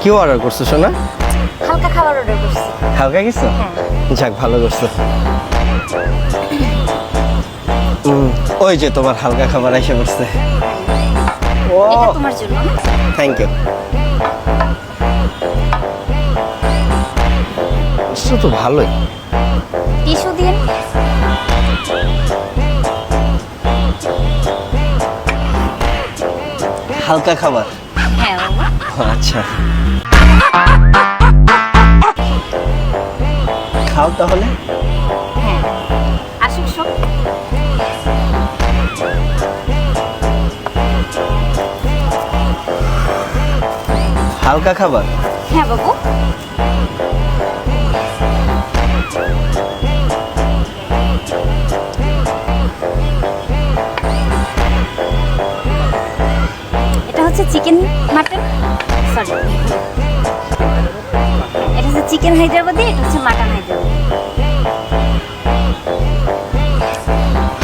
কি অর্ডার করছো সোনা? হালকা খাবার অর্ডার করছি। হালকা কিছু? যাক ভালো করছো। ওই যে তোমার হালকা খাবার এসে পড়ছে। ও এটা তোমার জন্য। Thank you. তো ভালোই। টিস্যু দিন। হালকা খাবার? হ্যাঁ বাবা। আচ্ছা খাও তাহলে। হ্যাঁ আসুক সব। হালকা খাবার? হ্যাঁ বাবু। এটা হচ্ছে চিকেন মাটন, সরি এটা হচ্ছে চিকেন হায়দ্রাবাদি, এটা হচ্ছে মাটন হায়দ্রাবাদি।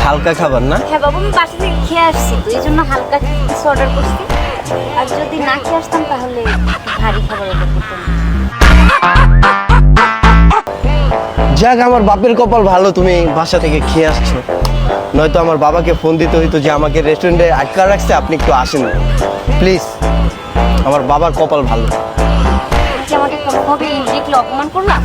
হালকা খাবার না? হ্যাঁ বাবু, আমি বাসা থেকে খেয়ে আসছি তো এই জন্য হালকা কিছু অর্ডার করছি। আর যদি না খেয়ে আসতাম তাহলে একটু ভারী খাবার অর্ডার করতাম। যাক আমার বাপের কপাল ভালো, তুমি বাসা থেকে খেয়ে আসছো, নয়তো আমার বাবাকে ফোন দিতে হইতো যে আমাকে রেস্টুরেন্টে আটকা রাখছে, আপনি একটু আসেন প্লিজ। আমার বাবার কপাল ভালো। তুমি কি আমাকে কোনোভাবে ইনডিরেক্টলি অপমান করলাম?